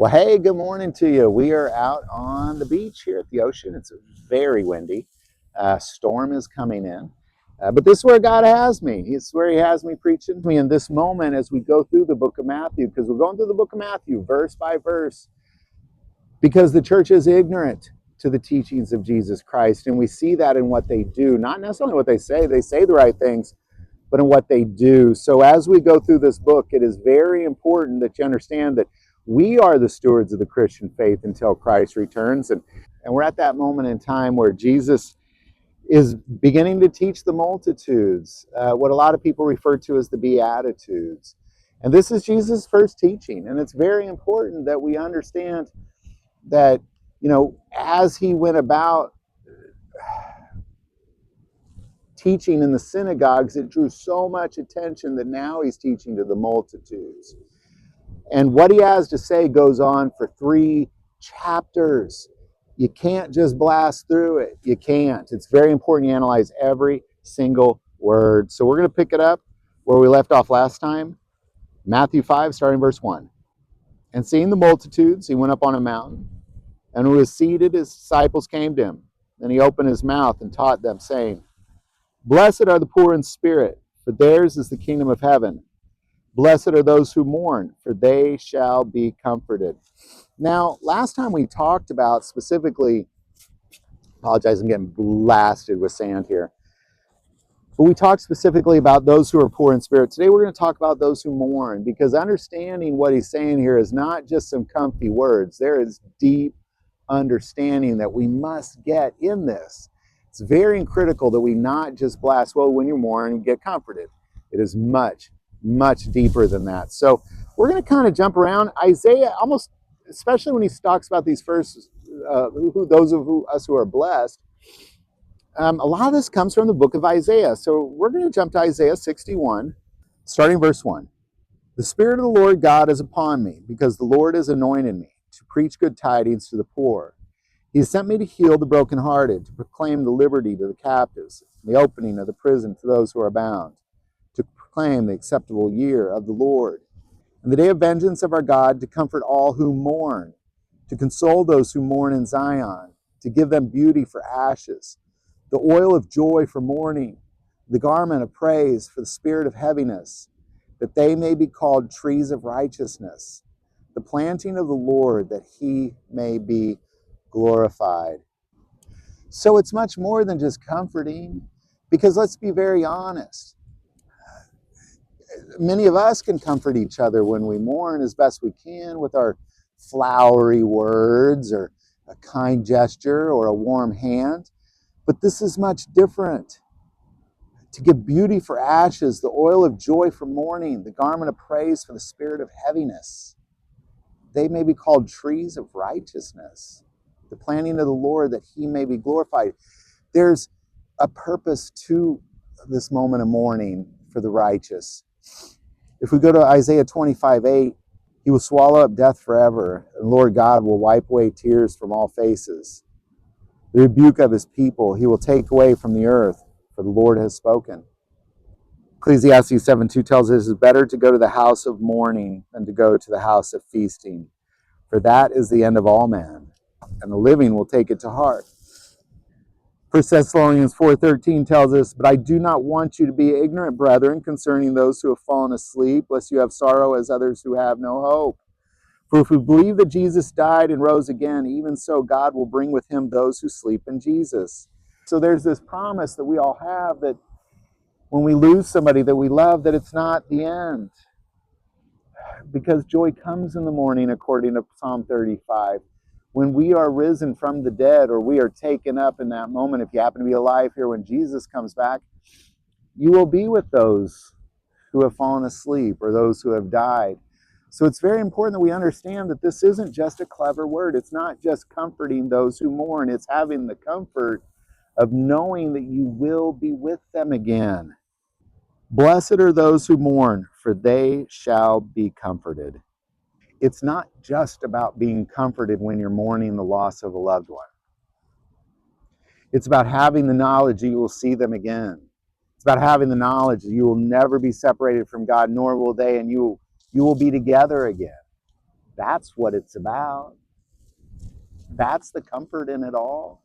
Well, hey, good morning to you. We are out on the beach here at the ocean. It's very windy. Storm is coming in. But this is where God has me. It's where He has me preaching to me in this moment as we go through the book of Matthew, because we're going through the book of Matthew verse by verse, because the church is ignorant to the teachings of Jesus Christ. And we see that in what they do, not necessarily what they say the right things, but in what they do. So as we go through this book, it is very important that you understand that we are the stewards of the Christian faith until Christ returns. And we're at that moment in time where Jesus is beginning to teach the multitudes, what a lot of people refer to as the beatitudes. And this is Jesus' first teaching. And it's very important that we understand that, as he went about teaching in the synagogues, it drew so much attention that now he's teaching to the multitudes. And what he has to say goes on for 3 chapters. You can't just blast through it. You can't. It's very important you analyze every single word. So we're going to pick it up where we left off last time. Matthew 5, starting verse 1. And seeing the multitudes, he went up on a mountain. And when he was seated, his disciples came to him. Then he opened his mouth and taught them, saying, Blessed are the poor in spirit, for theirs is the kingdom of heaven. Blessed are those who mourn, for they shall be comforted. Now, last time we talked about specifically, apologize, I'm getting blasted with sand here. But we talked specifically about those who are poor in spirit. Today we're going to talk about those who mourn, because understanding what he's saying here is not just some comfy words. There is deep understanding that we must get in this. It's very critical that we not just blast, well, when you mourn, get comforted. It is much, much deeper than that. So we're going to kind of jump around. Isaiah, almost, especially when he talks about these first, those of us who are blessed, a lot of this comes from the book of Isaiah. So we're going to jump to Isaiah 61, starting verse 1. The Spirit of the Lord God is upon me, because the Lord has anointed me to preach good tidings to the poor. He has sent me to heal the brokenhearted, to proclaim the liberty to the captives, and the opening of the prison to those who are bound, to proclaim the acceptable year of the Lord, and the day of vengeance of our God, to comfort all who mourn, to console those who mourn in Zion, to give them beauty for ashes, the oil of joy for mourning, the garment of praise for the spirit of heaviness, that they may be called trees of righteousness, the planting of the Lord, that he may be glorified. So it's much more than just comforting, because let's be very honest. Many of us can comfort each other when we mourn as best we can with our flowery words or a kind gesture or a warm hand. But this is much different. To give beauty for ashes, the oil of joy for mourning, the garment of praise for the spirit of heaviness. They may be called trees of righteousness, the planting of the Lord, that he may be glorified. There's a purpose to this moment of mourning for the righteous. If we go to Isaiah 25:8, he will swallow up death forever, and Lord God will wipe away tears from all faces. The rebuke of his people he will take away from the earth, for the Lord has spoken. Ecclesiastes 7:2 tells us it is better to go to the house of mourning than to go to the house of feasting, for that is the end of all men, and the living will take it to heart. 1 Thessalonians 4:13 tells us, But I do not want you to be ignorant, brethren, concerning those who have fallen asleep, lest you have sorrow as others who have no hope. For if we believe that Jesus died and rose again, even so God will bring with him those who sleep in Jesus. So there's this promise that we all have, that when we lose somebody that we love, that it's not the end. Because joy comes in the morning, according to Psalm 35. When we are risen from the dead, or we are taken up in that moment, if you happen to be alive here when Jesus comes back, you will be with those who have fallen asleep or those who have died. So it's very important that we understand that this isn't just a clever word. It's not just comforting those who mourn. It's having the comfort of knowing that you will be with them again. Blessed are those who mourn, for they shall be comforted. It's not just about being comforted when you're mourning the loss of a loved one. It's about having the knowledge that you will see them again. It's about having the knowledge that you will never be separated from God, nor will they, and you will be together again. That's what it's about. That's the comfort in it all.